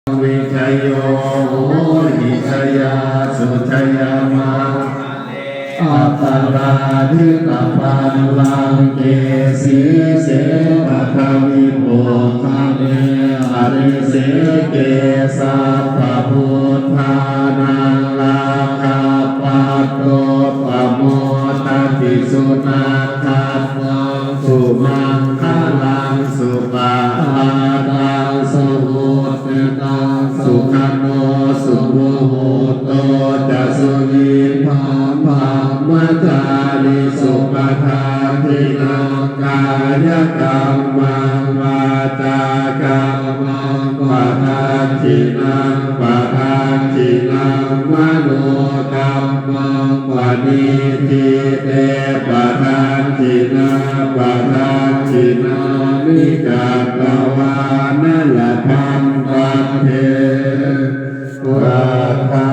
วิชยโยโหหิชยาสุชยามาอัปปาราธิตาปันลังเกสีเสปะทวิโภคาเมอริเสเกสัพพพุทธานังลาคาปัตโตปโมทัตติสุนาคัสสังสุมังคลังสุปาตังสุหุติตังสุขโนสุโมโหโตจะสุยิภาภังมัจจาริสุปทาทินังกายกรรมังวาจากรรมังปะทานทินังปะทานทินังมโนกรรมังปะนิทิเตปะทานทินังปะทานทินังนิกัตตวานัลพังปัจเทวะ